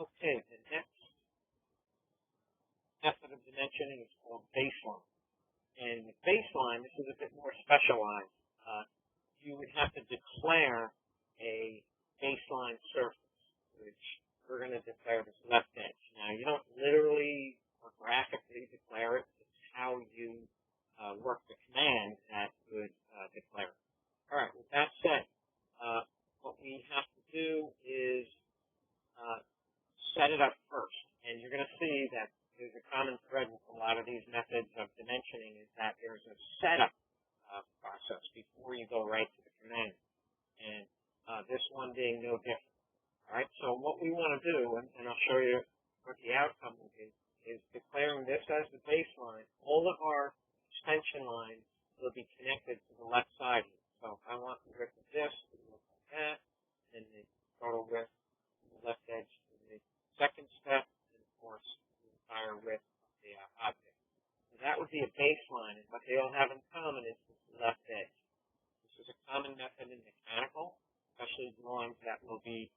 Okay, the next method of dimensioning is called baseline. And with baseline, this is a bit more specialized. You would have to declare a baseline surface, which we're going to declare this left edge. Now, you don't literally or graphically declare it. It's how you work the command that would declare it. All right, with that said, what we have to do is set it up first. And you're going to see that there's a common thread with a lot of these methods of dimensioning is that there's a setup process before you go right to the command. And this one being no different. All right, so what we want to do, and I'll show you what the outcome will be, is declaring this as the baseline. All of our extension lines will be connected to the left side here. So if I want the width of this to look like that, and the total width of the left edge to the second step, and of course the entire width of the object. So that would be a baseline, and what they all have in common is this left edge. This is a common method in mechanical, especially drawings that will be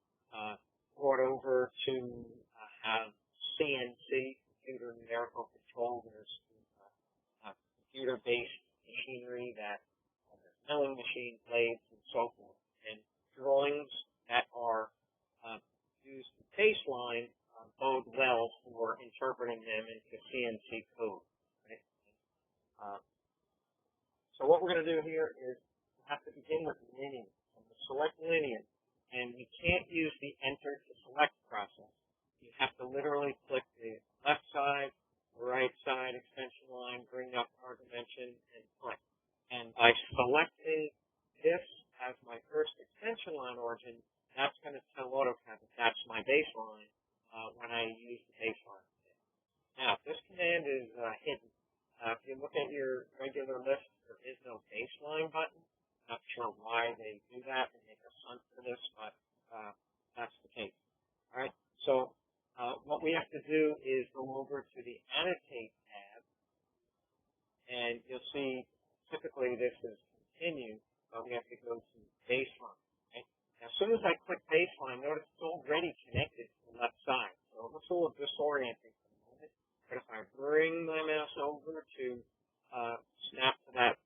brought over to have CNC, computer numerical control. There's computer-based machinery that there's milling machine blades and so forth. And drawings that are used to baseline bode well for interpreting them into CNC code. Right? So what we're going to do here is we have to begin with linear. So we'll select linear, and you can't use the enter to select process. You have to literally click the left side, right side extension line, bring up our dimension, and click. And by selecting this as my first extension line origin, that's going to tell AutoCAD that that's my baseline when I use the baseline. Now, this command is hidden. If you look at your regular list, there is no baseline button. Not sure why they do that and make a hunt for this, but that's the case. All right. So what we have to do is go over to the Annotate tab, and you'll see typically this is continue, but we have to go to baseline. Okay? Now, as soon as I click baseline, notice it's already connected to the left side. So it looks a little disorienting for the moment. But if I bring my mouse over to snap to that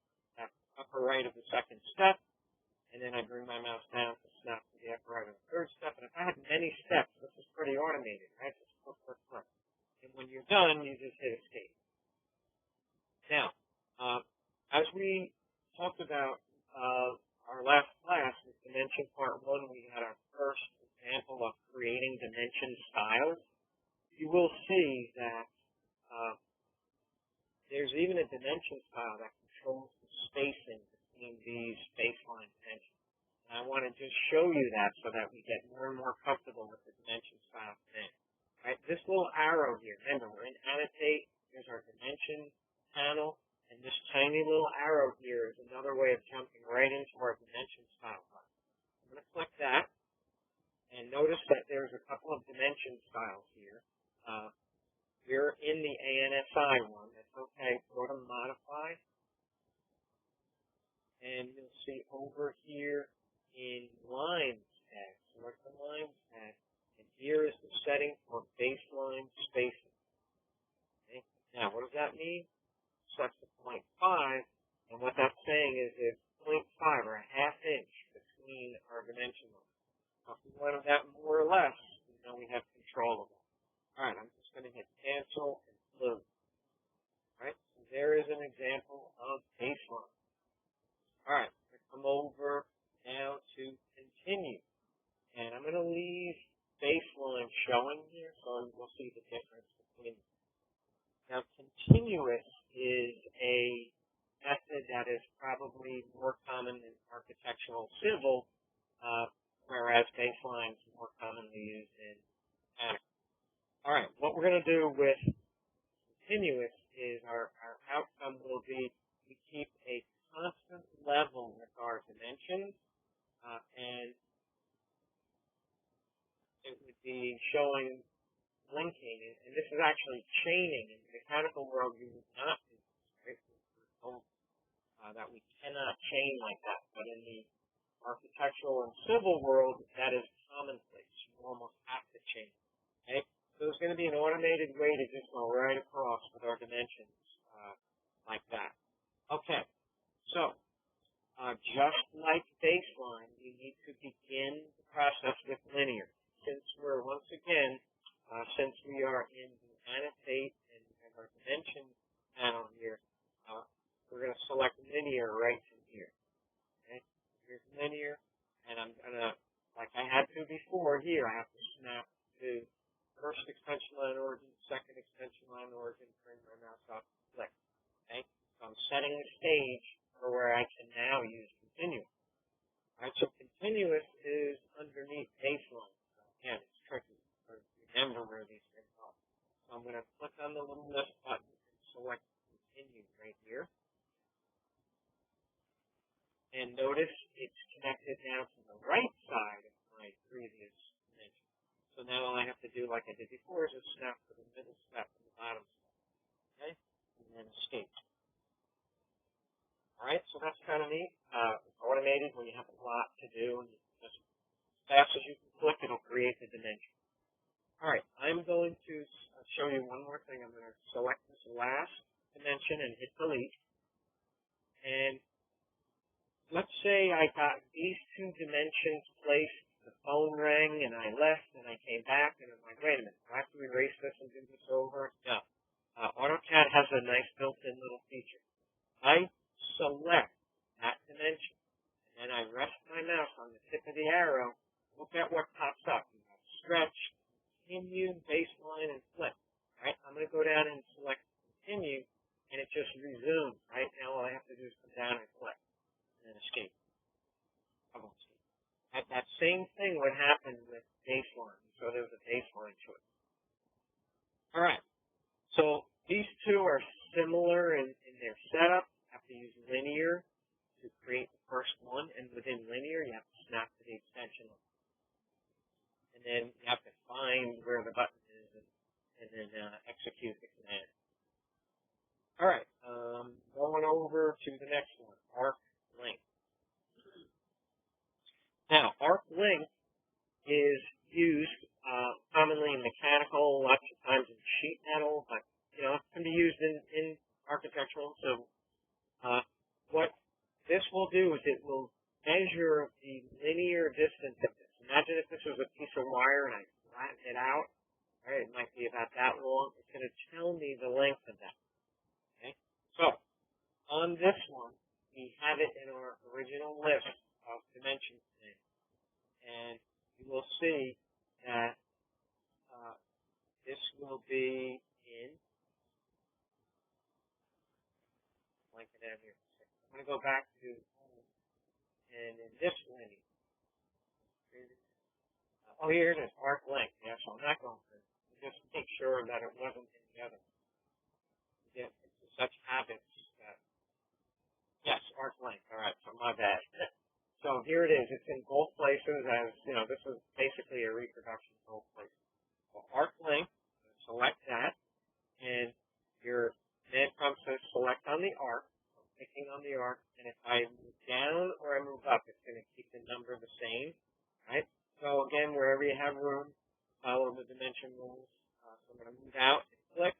upper right of the second step, and then I bring my mouse down to snap to the upper right of the third step. And if I have many steps, this is pretty automated, right? Just click, click, click. And when you're done, you just hit escape. Now, as we talked about our last class, with Dimension Part 1, we had our first example of creating dimension styles. You will see that there's even a dimension style that controls the spacing between these baseline dimensions. And I want to just show you that so that we get more and more comfortable with the dimension style today. Right? This little arrow here, remember, we're in Annotate. Here's our dimension panel. And this tiny little arrow here is another way of jumping right into our dimension style button. I'm going to click that. And notice that there's a couple of dimension styles here. We're in the ANSI one. That's okay. Go to Modify. And you'll see over here in Lines tag. Select the Lines tag. And here is the setting for baseline spacing. Okay. Now, what does that mean? Set to 0.5. And what that's saying is if 0.5 or a half inch between our dimension lines. If we wanted that more or less, then we have control of that. All right, I'm just going to hit cancel and close. All right, so there is an example of baseline. All right, I'm going to come over now to continue. And I'm going to leave baseline showing here so we'll see the difference between them. Now, continuous is a method that is probably more common in architectural civil, whereas baseline is more commonly used in mechanical. All right, what we're going to do with continuous is our outcome will be we keep a constant level with our dimensions, and it would be showing linking, and this is actually chaining. In the mechanical world, you would not do this, right? We're told that we cannot chain like that, but in the architectural and civil world, that is commonplace. You almost have to chain. Okay? So there's going to be an automated way to just go right across with our dimensions like that. Okay, so just like baseline, you need to begin the process with linear. Since we're, once again, since we are in the annotate and have our dimension panel here, we're going to select linear right from here. Okay, here's linear, and I'm going to, like I had to before here, I have to snap to first extension line origin, second extension line origin, bring my mouse up, click. Okay, so I'm setting the stage for where I can now use continuous. All right, so continuous is underneath baseline. So again, it's tricky to remember where these things are. So I'm going to click on the little list button and select continue right here. And notice it's connected now to the right side of my previous dimension. So now all I have to do, like I did before, is just snap to the middle step and the bottom step. Okay? And then escape. All right, so that's kind of neat. It's automated when you have a lot to do, and just as fast as you can click, it'll create the dimension. All right, I'm going to show you one more thing. I'm going to select this last dimension and hit delete. And let's say I got these two dimensions placed, the phone rang, and I left, and I came back, and I'm like, wait a minute, do I have to erase this and do this over? No. AutoCAD has a nice built-in little feature. I select that dimension, and then I rest my mouse on the tip of the arrow. Look at what pops up. You have stretch, continue, baseline, and flip. Right? I'm going to go down and select continue, and it just resumes. Right now, all I have to do is come down and click, and then escape. I won't escape. That same thing would happen with baseline. So there's a baseline to it. All right. So these two are similar in their setup. You have to use linear to create the first one, and within linear, you have to snap to the extension line. And then you have to find where the button is and then execute the command. All right, going over to the next one, arc length. Now, arc length is used commonly in mechanical, lots of times in sheet metal, but you know, it can be used in architectural. So what this will do is it will measure the linear distance of this. Imagine if this was a piece of wire and I flattened it out. Right, it might be about that long. It's going to tell me the length of that. Okay, so on this one, we have it in our original list of dimensions today, and you will see that this will be in. Blank it out here. I'm going to go back to, and in this linear. Oh, here it is, arc length. Yeah, so I'm not going to just make sure that it wasn't in the other. Get into such habits that, yes, arc length. All right, so my bad. So here it is. It's in both places as, you know, this is basically a reproduction of both places. So arc length, select that, and your command prompt says select on the arc. So I'm picking on the arc, and if I move down or I move up, it's going to keep the number the same, right? So again, wherever you have room, follow the dimension rules. So I'm going to move out and click.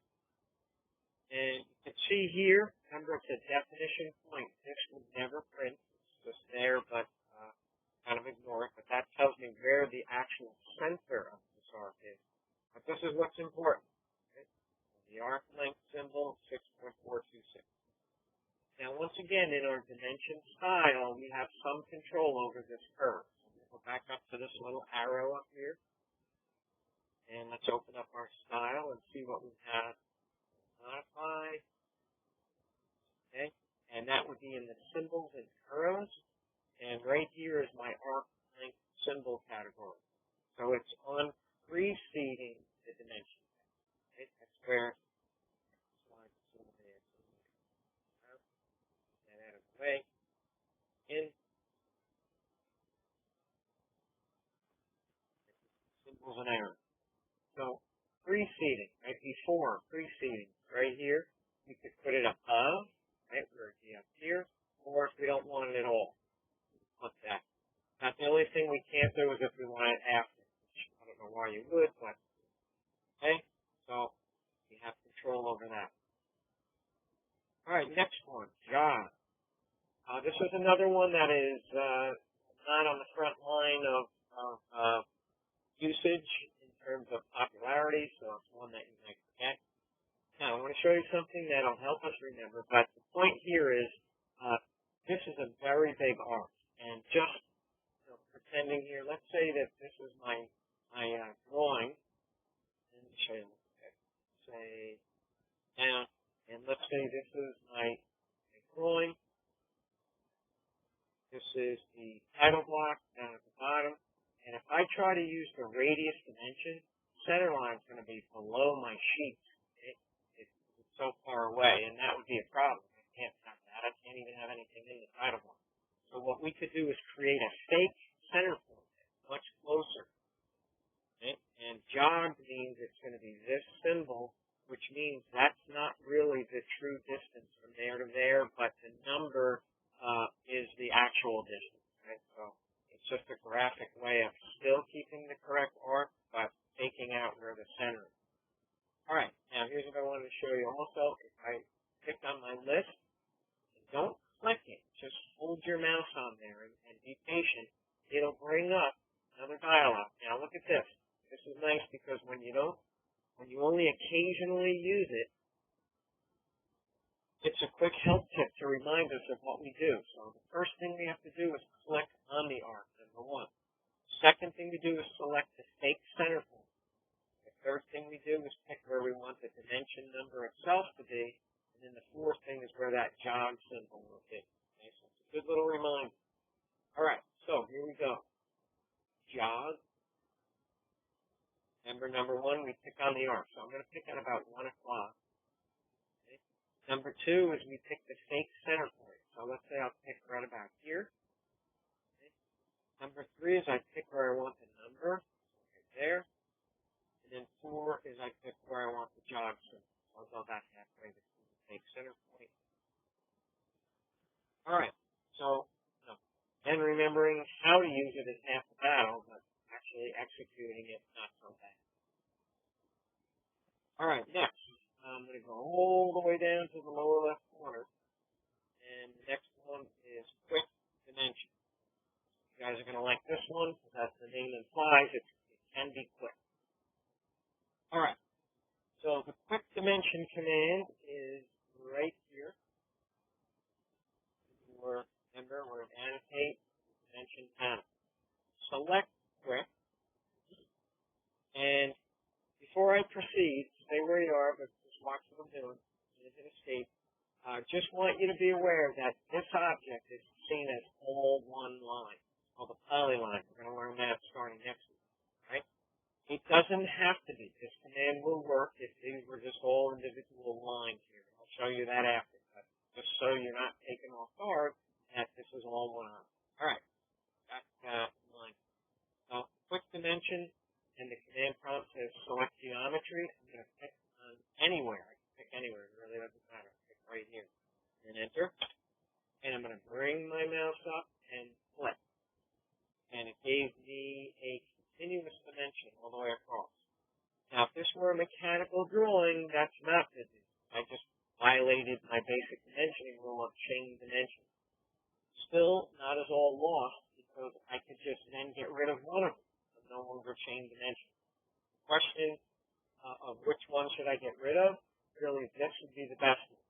And you can see here, remember it's a definition point. This would never print. It's just there, but kind of ignore it. But that tells me where the actual center of this arc is. But this is what's important. Okay? The arc length symbol, 6.426. Now, once again, in our dimension style, we have some control over this curve. Go back up to this little arrow up here, and let's open up our style and see what we have. Modify, okay, and that would be in the symbols and arrows, and right here is my arc length symbol category. So it's on preceding the dimension. Okay, that's where slide the symbol is. Get that out of the way. In symbols and arrows. So preceding, right before, preceding, right here, you could put it above, right, where it'd be up here, or if we don't want it at all, put that. Now, the only thing we can't do is if we want it after, which I don't know why you would, but Okay? So you have control over that. All right, next one, jog. This is another one that is not on the front line of usage in terms of popularity, so it's one that you might forget. Now, I want to show you something that'll help us remember, but the point here is this is a very big arc, and just pretending here, let's say that this is my drawing. Let me show you. Say down, and let's say this is my drawing. This is the title block down at the bottom, and if I try to use the radius dimension, center line is going to be below my sheet. It's so far away, and that would be a problem. I can't have that. I can't even have anything in the title block. So what we could do is create a fake center point much closer. Okay? And jog means it's going to be this symbol, which means that's not really the true distance from there to there, but the number is the actual distance. Right? So it's just a graphic way of still keeping the correct arc, but taking out where the center is. All right, now here's what I wanted to show you. Also, if I click on my list, don't click it. Just hold your mouse on there and be patient. It'll bring up another dialog. Now look at this. This is nice because when you only occasionally use it, it's a quick help tip to remind us of what we do. So the first thing we have to do is click on the arc, number one. Second thing we do is select the fake center point. The third thing we do is pick where we want the dimension number itself to be. And then the fourth thing is where that jog symbol will be. Okay, so it's a good little reminder. All right, so here we go. Jog. Number one, we pick on the arc. So I'm going to pick at about 1 o'clock. Okay. Number two is we pick the fake center point. So let's say I'll pick right about here. Okay. Number three is I pick where I want the number, right there. And then 4 is I pick where I want the jog symbol. I'll go back halfway between the fake center point. All right, so and remembering how to use it is half the battle, but actually executing it, not so bad. All right, next, I'm going to go all the way down to the lower left corner, and the next one is quick dimension. You guys are going to like this one, because as the name implies, it can be quick. All right, so the quick dimension command is right here. Remember, we're in annotate, dimension panel. Select quick, and before I proceed, stay where you are, but just watch what I'm doing. It's an escape. Just want you to be aware that this object is seen as all one line. It's called a polyline. We're going to learn that starting next week. Right? It doesn't have to be. This command will work if these were just all individual lines here. I'll show you that after. But just so you're not taken off guard that this is all one line. All right. Back line. So quick dimension. And the command prompt says select geometry. I'm going to pick on anywhere. I can pick anywhere. It really doesn't matter. Pick right here. And enter. And I'm going to bring my mouse up and flip. And it gave me a continuous dimension all the way across. Now, if this were a mechanical drawing, that's not good news. I just violated my basic dimensioning rule of chain dimension. Still, not as all lost, because I could just then get rid of one of them. No longer chain dimension. The question of which one should I get rid of, really this would be the best one.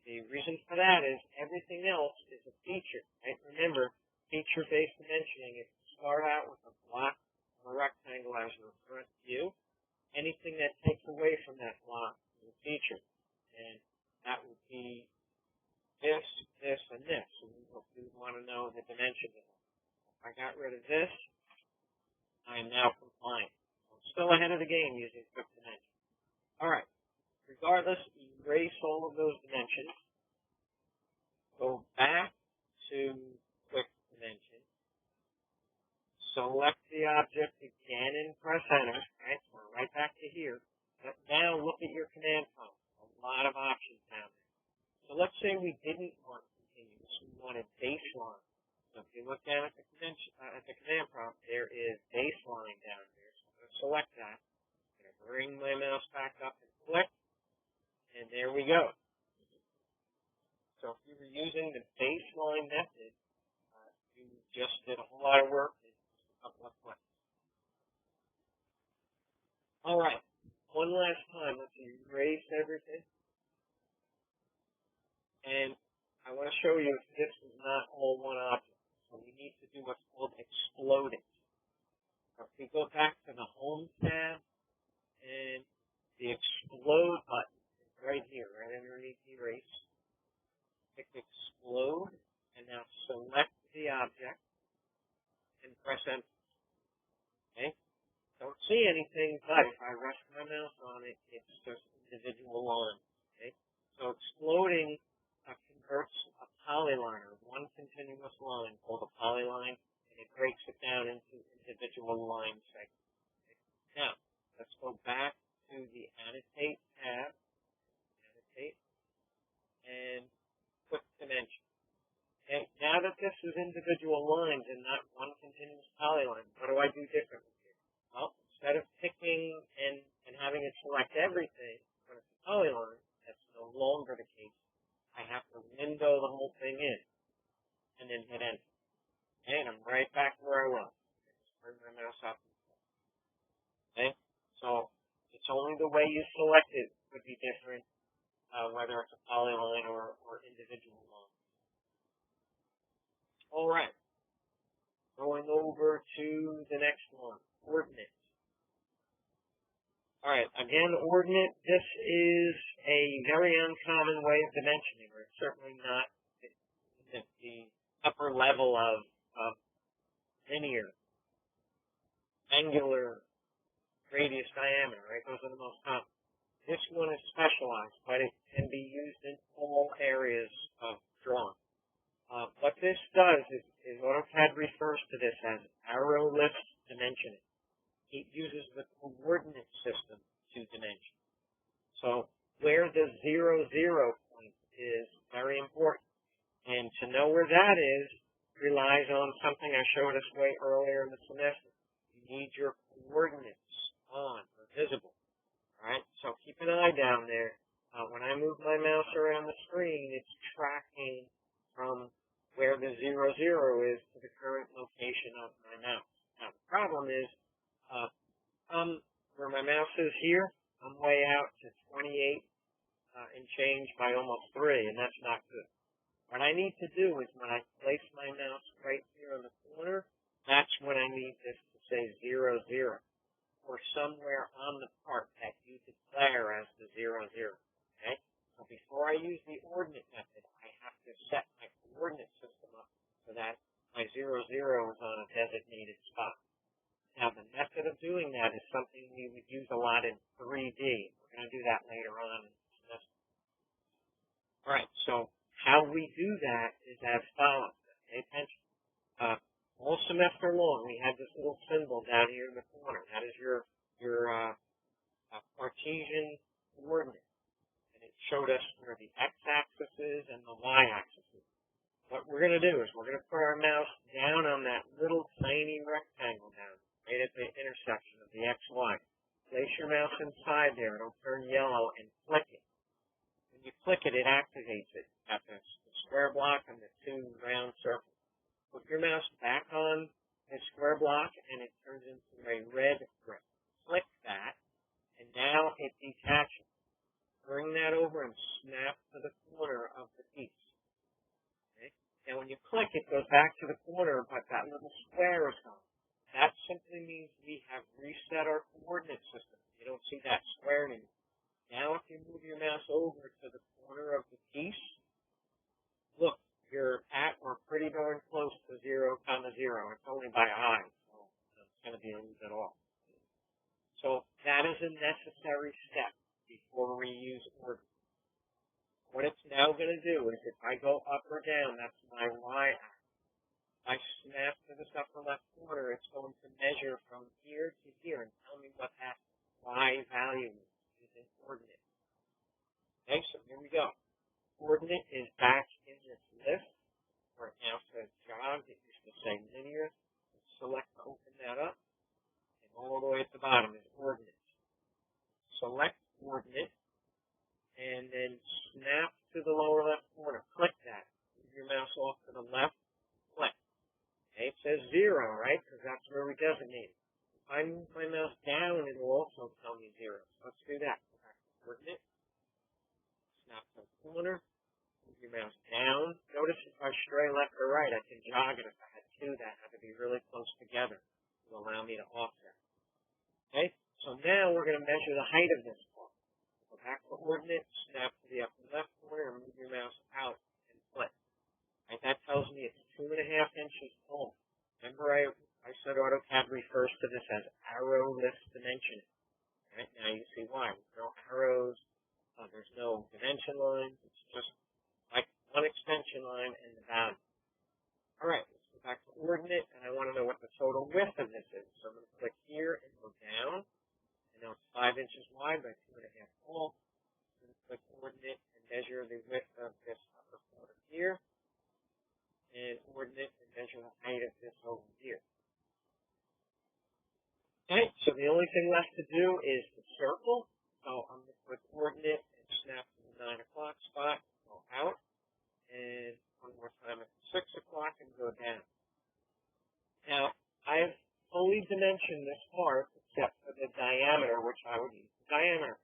The reason for that is everything else is a feature. Right? Remember, feature-based dimensioning is to start out with a block or a rectangle as your front view. Anything that takes away from that block is a feature. And that would be this, this, and this. So we would want to know the dimension of it. If I got rid of this, I am now compliant. I'm still ahead of the game using quick dimension. All right. Regardless, erase all of those dimensions. Go back to quick dimension. Select the object again and press enter. Right? So we're right back to here. But now look at your command prompt. A lot of options down there. So let's say we didn't want continuous. We wanted baseline. So if you look down at the command prompt, there is baseline down there. So I'm going to select that. I'm going to bring show you this is not all one object. So we need to do what's called exploding. So if we go back to the Home tab, and the explode button is right here, right underneath erase. Click explode, and now select the object and press enter. Okay? Don't see anything, but if I rest my mouse on it, it's just individual lines. Okay? So exploding converts a polyline, or one continuous line called a polyline, and it breaks it down into individual line segments. Okay? Now, let's go back to the Annotate tab, Annotate, and Quick Dimension. Okay, now that this is individual lines and not one continuous polyline, what do I do differently here? Well, instead of picking and having it select everything when it's a polyline, that's no longer the case. I have to window the whole thing in and then hit enter. Okay, and I'm right back where I was. Just bring my mouse up. Okay, so it's only the way you select it would be different, whether it's a polyline or individual line. All right. Going over to the next one, ordinate. All right, again, ordinate. This is a very uncommon way of dimensioning, or it's certainly not the upper level of linear, angular, radius, diameter, right? Those are the most common. This one is specialized, but it can be used in all areas of drawing. What this does is AutoCAD refers to this as arrow lift dimensioning. It uses the coordinate system to dimension. So where the 0, 0 point is very important. And to know where that is relies on something I showed us way earlier in the semester. You need your coordinates on or visible. All right, so keep an eye down there. When I move my mouse around the screen, it's tracking from where the 0, 0 is to the current location of my mouse. Now, the problem is, where my mouse is here, I'm way out to 28 and change by almost 3, and that's not good. What I need to do is when I place my mouse right here in the corner, that's when I need this to say 0, 0, or somewhere on the part that you declare as the 0, 0. Okay? So before I use the ordinate method, I have to set my coordinate system up so that my 0, 0 is on a designated spot. Now, the method of doing that is something we would use a lot in 3D. We're going to do that later on in the semester. All right, so how we do that is as follows. Pay attention. All semester long, we had this little symbol down here in the corner. That is your Cartesian coordinate. And it showed us where the x-axis is and the y-axis is. What we're going to do is we're going to put our mouse down on that little tiny rectangle down, right at the intersection of the x, y. Place your mouse inside there. It'll turn yellow and click it. When you click it, it activates it. Got the square block and the 2 round circles. Put your mouse back on the square block and it turns into a red brick. Click that, and now it detaches. Bring that over and snap to the corner of the piece. Okay? Now when you click, it goes back to the corner, but that little square is gone. That simply means we have reset our coordinate system. You don't see that square anymore. Now if you move your mouse over to the corner of the piece, look, you're at or pretty darn close to 0, 0. It's only by eye, so it's going to be a little bit off. So that is a necessary step before we use ordinate. What it's now going to do is if I go up or down, that's my y-axis. I snap to this upper left corner, it's going to measure from here to here and tell me what that y value is using coordinate. Okay, so here we go. Coordinate is back in this list where it now says jog. It used to say linear. Select to open that up. And all the way at the bottom is ordinate. Select coordinate and then snap to the lower left corner. Click that. Move your mouse off to the left. Click. Okay, it says 0, right? Because that's where we designate it. If I move my mouse down, it will also tell me 0. So let's do that. Go back to coordinate. Snap to the corner. Move your mouse down. Notice if I stray left or right, I can jog it if I had two that have to be really close together to allow me to offset. Okay, so now we're going to measure the height of this part. Go back to ordinate, snap to the upper left corner, and move your mouse out and flip. Right, that tells me it's 2.5 inches tall. Remember I said AutoCAD refers to this as arrowless dimensioning. Right, now you see why. There's no arrows, there's no dimension lines, it's just like one extension line and the value. All right, let's go back to ordinate, and I want to know what the total width of this is. So I'm going to click here and go down. And now it's 5 inches wide by 2.5 tall. I'm going to click ordinate and measure the width of this upper corner here. And ordinate and measure the height of this over here. Okay, so the only thing left to do is the circle. So I'm going to click ordinate and snap to the 9 o'clock spot, go out, and one more time at the 6 o'clock and go down. Now, I've fully dimensioned this part except for the diameter, which I would use the diameter.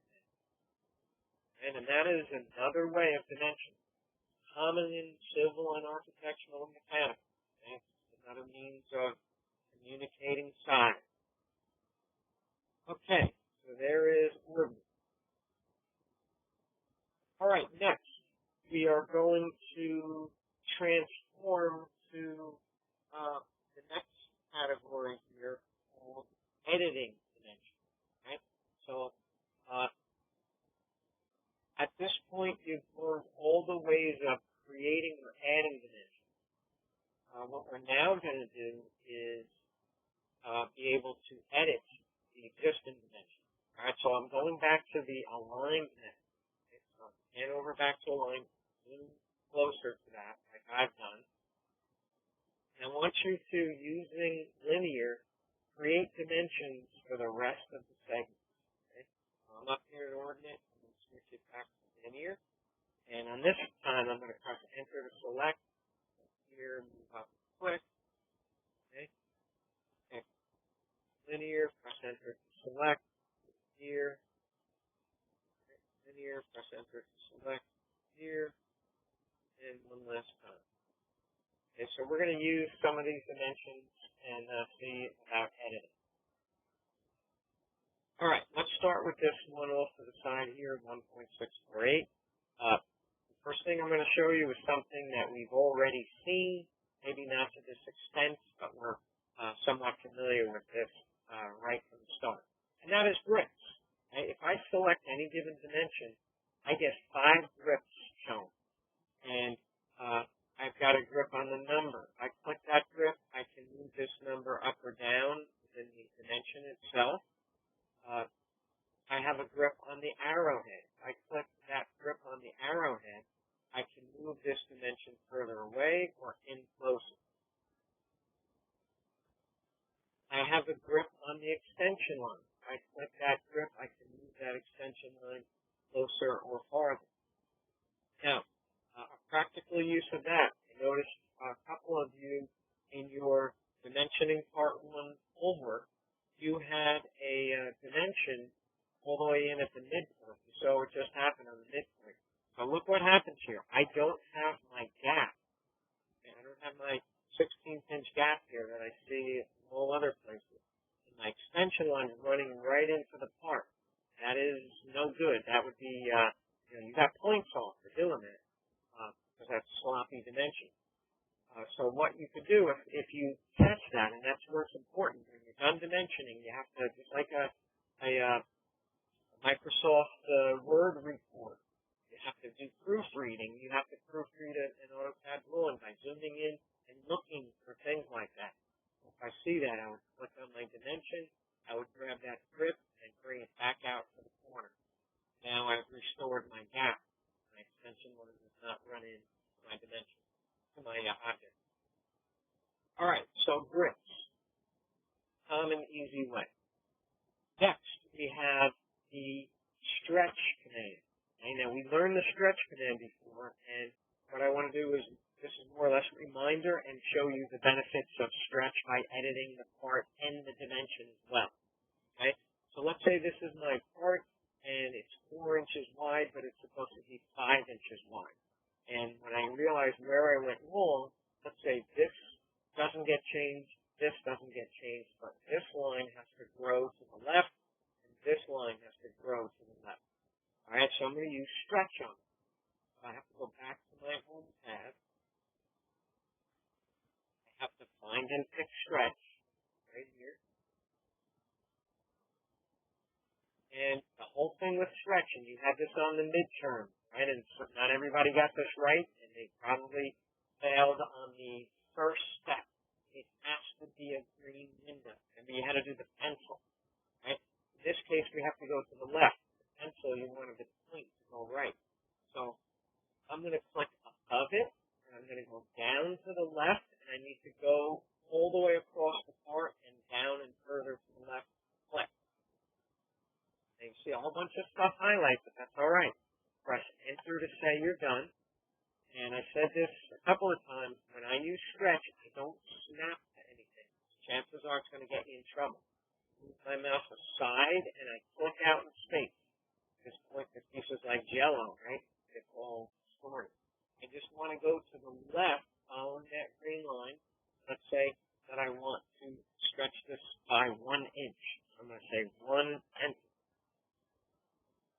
And that is another way of dimension. Common in civil and architectural and mechanical. Okay? It's another means of communicating size. Okay, so there is ordinate. All right, next we are going to transform to the next category here called editing dimension. Right? So at this point, you've learned all the ways of creating or adding dimensions. What we're now going to do is be able to edit the existing dimension. All right, so I'm going back to the aligned method. Okay, so hand over back to align, zoom closer to that, like I've done. And I want you to, using linear, create dimensions for the rest of the segment. Okay? So I'm up here in ordinate. I'm going to switch it back to linear. And on this time, I'm going to press enter to select. Here, move up and click. Okay? And linear, press enter to select. Here. Linear, press enter to select. Here. And one last time. Okay, so we're going to use some of these dimensions and see about editing. All right, let's start with this one off to the side here, 1.648. The first thing I'm going to show you is something that we've already seen, maybe not to this extent, but we're somewhat familiar with this right from the start. And that is grips. Okay? If I select any given dimension, I get 5 grips shown. And I've got a grip on the number. If I click that grip, I can move this number up or down within the dimension itself. I have a grip on the arrowhead. If I click that grip on the arrowhead, I can move this dimension further away or in closer. I have a grip on the extension line. If I click that grip, I can move that extension line closer or farther. Now, a practical use of that, I noticed a couple of you in your dimensioning part 1 homework, you had a dimension all the way in at the midpoint. So it just happened on the midpoint. So look what happens here. I don't have my gap. Okay, I don't have my 16th-inch gap here that I see in all other places. And my extension line is running right into the part. That is no good. That would be, you got points off for doing that. Because that's sloppy dimension. So what you could do if you test that, and that's where it's important, when you're done dimensioning, you have to, just like a Microsoft Word report, you have to do proofreading. You have to proofread an AutoCAD drawing by zooming in and looking for things like that. If I see that, I would click on my dimension, I would grab that grip and bring it back out to the corner. Now I've restored my gap. My extension line does not run in my dimension, to my object. All right, so grips. Common, easy way. Next, we have the stretch command. Okay, now, we learned the stretch command before, and what I want to do is, this is more or less a reminder and show you the benefits of stretch by editing the part and the dimension as well. Okay, so let's say this is my part, and it's 4 inches wide, but it's supposed to be 5 inches wide. And when I realized where I went wrong, let's say this doesn't get changed, this doesn't get changed, but this line has to grow to the left, and this line has to grow to the left. All right, so I'm going to use stretch on it. So I have to go back to my home tab. I have to find and pick stretch right here. And the whole thing with stretch, and you had this on the midterm, right? And so not everybody got this right, and they probably failed on the first step. It has to be a green window. Remember, you had to do the pencil, right? In this case, we have to go to the left. The pencil, you wanted the point to go right. So I'm going to click above it, and I'm going to go down to the left, and I need to go all the way across the part and down and further to the left. Click. And you see a whole bunch of stuff highlighted, but that's all right. Press enter to say you're done. And I said this a couple of times, when I use stretch, I don't snap to anything. Chances are it's going to get you in trouble. Move my mouse aside, and I click out in space. This piece is like Jello, right? It's all stored. I just want to go to the left, following that green line. Let's say that I want to stretch this by 1 inch. I'm going to say 1 enter.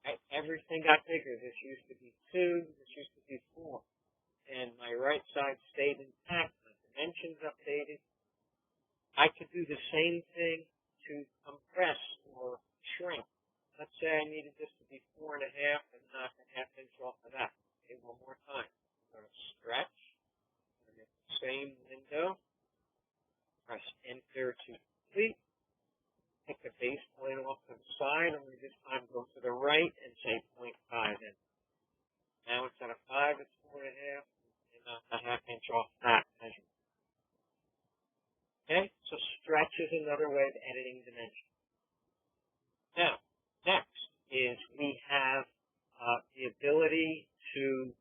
Right? Everything got bigger. This used to be 2, this used to be 4. And my right side stayed intact, my dimensions updated. I could do the same thing to compress or shrink. Let's say I needed this to be 4.5 and knock a ½ inch off of that. Okay, one more time. I'm going to stretch. I'm going to make the same window. Press enter to complete. Take the base point off to the side. I'm going to this time go to the right and say 0.5 in. Now instead of 5, it's 4.5. Knock a ½ inch off that measurement. Okay, so stretch is another way of editing dimensions. Now, next is we have the ability to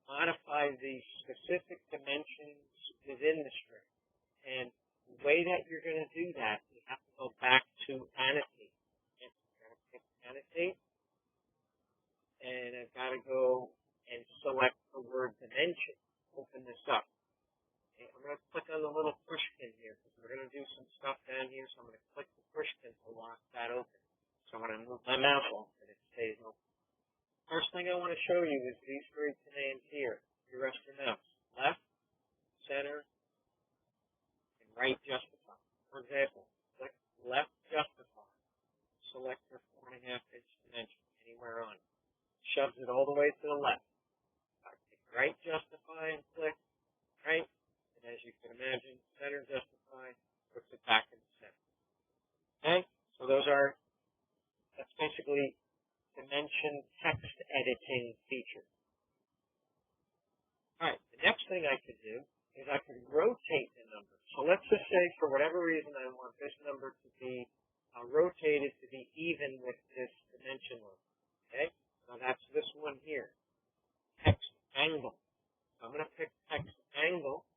modify the specific dimensions within the string. And the way that you're going to do that, you have to go back to annotate. And you're going to pick annotate. And I've got to go and select the word dimension. Open this up. Okay, I'm going to click on the little push pin here because we're going to do some stuff down here. So I'm going to click the push pin to lock that open. So I'm going to move my mouse off and it stays open. First thing I want to show you is these 3 commands here. You rest your mouse. Left, center, and right justify. For example, click left justify. Select your 4.5 inch dimension anywhere on it. Shoves it all the way to the left. Right justify and click right, and as you can imagine, center justify puts it back in the center. Okay, so that's basically dimension text editing feature. All right, the next thing I could do is I could rotate the number. So let's just say for whatever reason I want this number to be rotated to be even with this dimension line. Okay, so that's this one here. Text angle. So I'm going to pick text angle,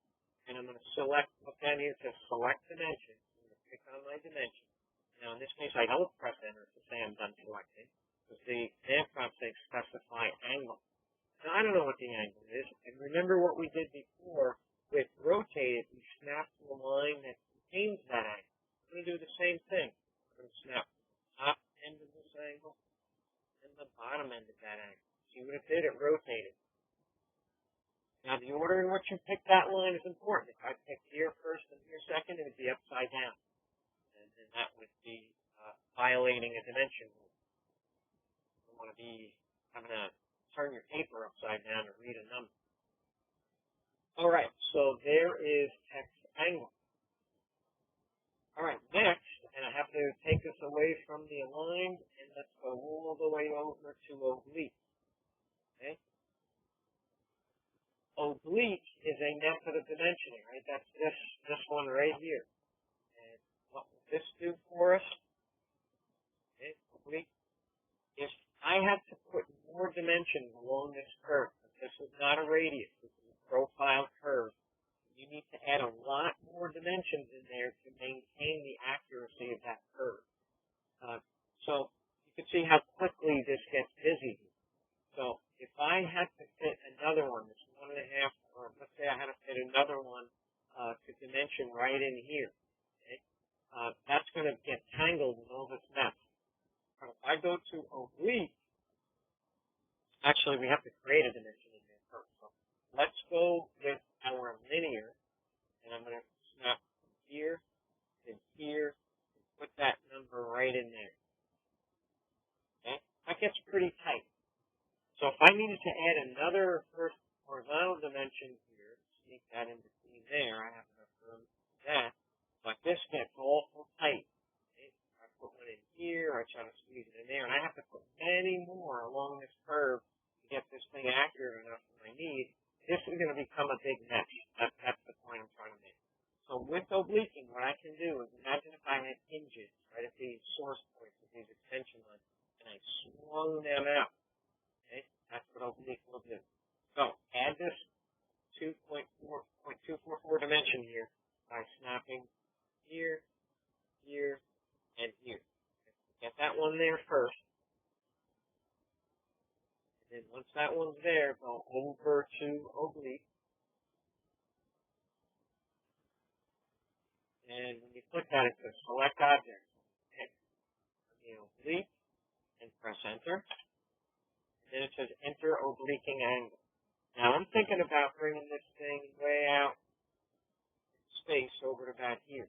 and I'm going to select, look down here, it says select dimension. I'm going to pick on my dimension. Now in this case, I don't press enter to say I'm done selecting, because the command prompt says specify angle. Now I don't know what the angle is, and remember what we did before with rotate it, we snap to a line that contains that angle. I'm going to do the same thing. I'm going to snap the top end of this angle and the bottom end of that angle. See what it did? It rotated. Now, the order in which you pick that line is important. If I picked here first and here second, it would be upside down. And that would be violating a dimension rule. You don't want to be having to turn your paper upside down to read a number. All right, so there is text angle. All right, next, and I have to take this away from the aligned, and let's go all the way over to oblique. Okay? Oblique is a method of dimensioning, right? That's this one right here. And what will this do for us? Okay, oblique. If I have to put more dimensions along this curve, but this is not a radius, this is a profile curve, you need to add a lot more dimensions in there to maintain the accuracy of that curve. So you can see how quickly this gets busy. So if I had to fit another right in here. Okay? That's going to get tangled in all this mess. But if I go to oblique, actually we have to create a dimension in there first. So let's go with our linear, and I'm going to snap from here to here, and put that number right in there. Okay? That gets pretty tight. So if I needed to add another first horizontal dimension here, sneak that in between there, I have enough room for that, but this gets awful tight. Okay? I put one in here, I try to squeeze it in there, and I have to put many more along this curve to get this thing accurate enough for my need. This is going to become a big mess. That's the point I'm trying to make. So with obliquing, what I can do is imagine if I had hinges right at these source points of these extension lines, and I swung them out. Okay, that's what oblique will do. So add this 2.244 dimension here by snapping here, here, and here. Get that one there first. And then once that one's there, go over to oblique. And when you click that, it says select object. Hit the oblique and press enter. Then it says enter obliquing angle. Now I'm thinking about bringing this thing way out in space over to about here.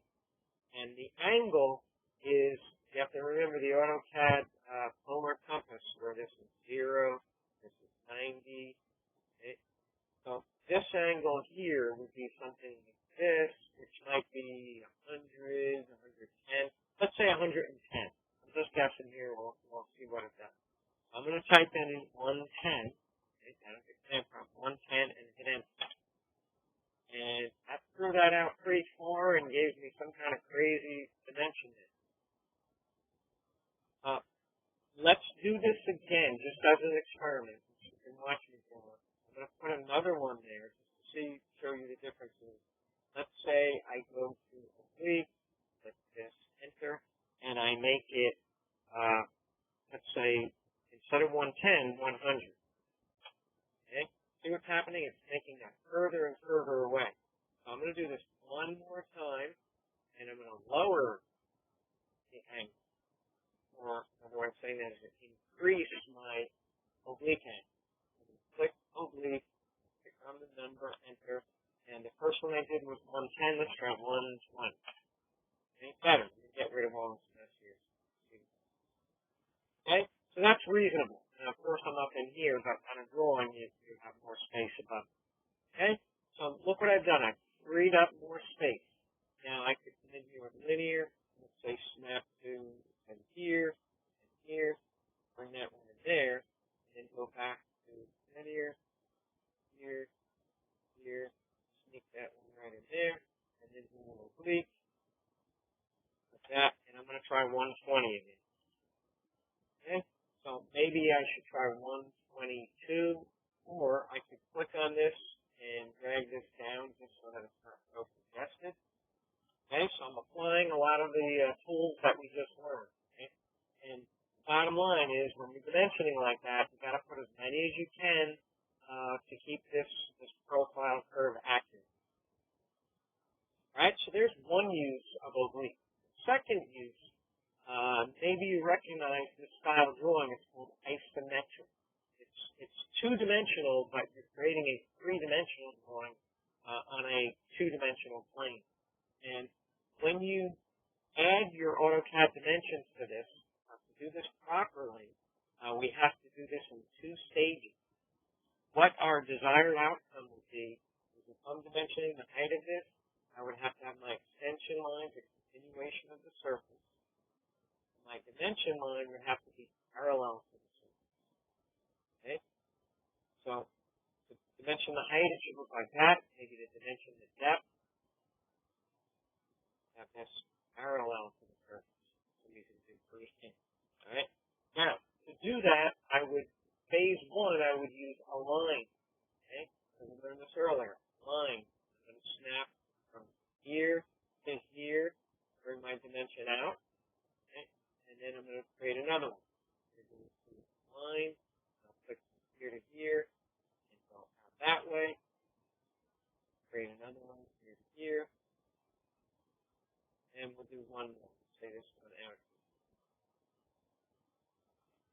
And the angle is, you have to remember the AutoCAD polar compass, where this is 0, this is 90. Okay? So this angle here would be something like this, which might be 100, 110. Let's say 110. I'm just guessing here. We'll see what it does. I'm going to type in 110, okay, that'll get that from 110 and hit enter. And that threw that out pretty far and gave me some kind of crazy dimension there. Let's do this again, just as an experiment. You can watch me for one. I'm going to put another one there just to show you the differences. Let's say I go to oblique, click this, enter, and I make it, let's say, instead of 110, 100. Okay? See what's happening? It's making that further and further away. So I'm going to do this one more time, and I'm going to lower the angle. Or another way of saying that is increase my oblique angle. I'm going to click oblique, click on the number, enter, and the first one I did was 110. Let's try 120. Ain't better. You get rid of all this mess here. Okay? So that's reasonable. Now, of course, I'm up in here, but on a drawing, you have more space above. Okay? So look what I've done. I've freed up more space. Now, I could come in here with linear. Let's say snap to and here, bring that one in there, and then go back to linear, here, sneak that one right in there, and then do an oblique, like that, and I'm going to try 120 again. Okay? So maybe I should try 122, or I could click on this and drag this down just so that it's not so congested. Okay, so I'm applying a lot of the tools that we just learned. Okay? And the bottom line is, when you're dimensioning like that, you've got to put as many as you can to keep this profile curve accurate. All right, so there's one use of oblique. Second use, maybe you recognize this style drawing. It's called isometric. It's two-dimensional, but you're creating a three-dimensional drawing on a two-dimensional plane. And when you add your AutoCAD dimensions to this, to do this properly, we have to do this in 2 stages. What our desired outcome would be is, if I'm dimensioning the height of this, I would have to have my extension line, the continuation of the surface. My dimension line would have to be parallel to the surface. Okay? So, to dimension the height, it should look like that. Maybe to dimension the depth, have this parallel to the surface. So we can do first in. Alright? Now, to do that, phase 1, I would use a line. Okay? We learned this earlier. Line. I'm going to snap from here to here, bring my dimension out. Okay? And then I'm going to create another one. I'm going to do a line. I'll click from here to here and go out that way. Create another one here to here. And we'll do one more. Say this one out.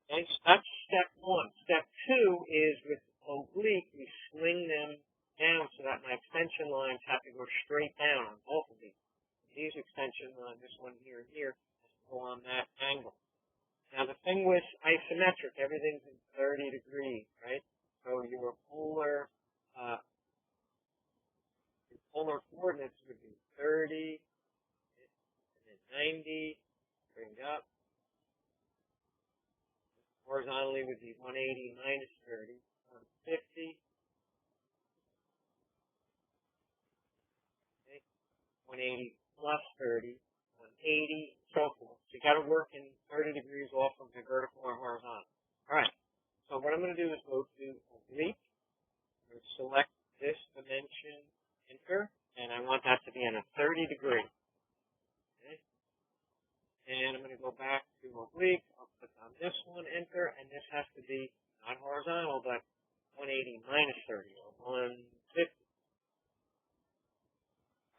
Okay, so that's step one. Step two is with oblique, we swing them down so that my extension lines have to go straight down on both of these. These extension lines, this one here and here, has to go on that angle. Now the thing with isometric, everything's in 30 degrees, right? So your polar coordinates would be 30, and then 90, bring it up. Horizontally would be 180 minus 30, 150. Okay, 180 plus 30, 180, so forth. So you got to work in 30 degrees off of the vertical or horizontal. All right. So what I'm going to do is go to oblique. I'm going to select this dimension, enter, and I want that to be in a 30 degree. Okay. And I'm going to go back to oblique. I'll click on this one, enter, and this has to be not horizontal, but 180 minus 30, or 150.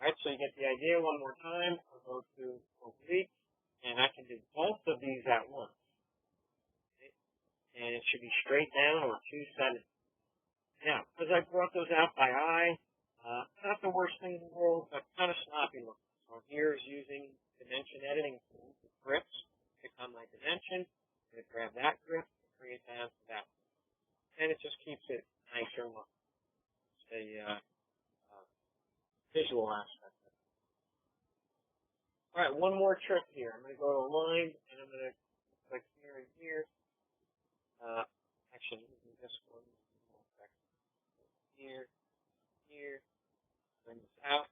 All right, so you get the idea one more time. I'll go to oblique, and I can do both of these at once. Okay. And it should be straight down or 270. Now, because I brought those out by eye, not the worst thing in the world, but kind of sloppy looking. So here's using dimension editing tools, the grips, pick on my dimension, I'm going to grab that grip and bring it down to that one. And it just keeps it nicer looking. It's a visual aspect of it. All right, one more trick here. I'm going to go to line, and I'm going to click here and here. Actually, let me do this one. Here, here, bring this out.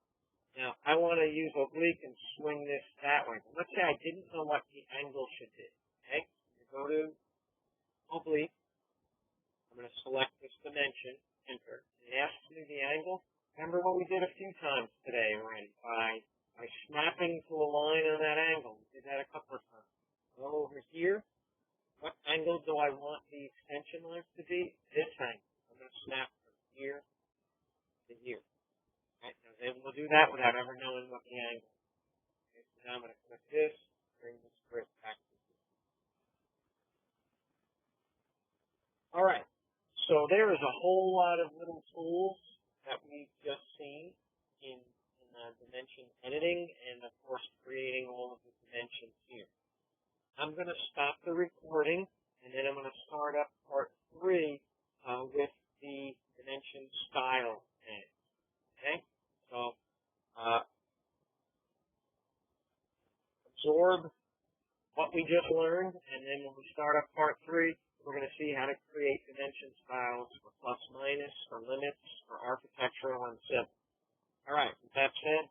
Now, I want to use oblique and swing this that way. But let's say I didn't know what the angle should be. Okay? Go to oblique. I'm going to select this dimension, enter. It asks me the angle. Remember what we did a few times today already by snapping to a line on that angle. We did that a couple of times. Go over here. What angle do I want the extension lines to be? This angle. I'm going to snap from here to here. Right, now then we'll do that without ever knowing what the angle is. Okay, so now I'm going to click this, bring this grip back to here. All right, so there is a whole lot of little tools that we've just seen in dimension editing and, of course, creating all of the dimensions here. I'm going to stop the recording, and then I'm going to start up part 3 with the dimension style edit. Okay, so absorb what we just learned, and then when we start up part 3, we're going to see how to create dimension styles for plus minus, for limits, for architectural, and civil. All right, with that said,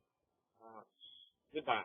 goodbye.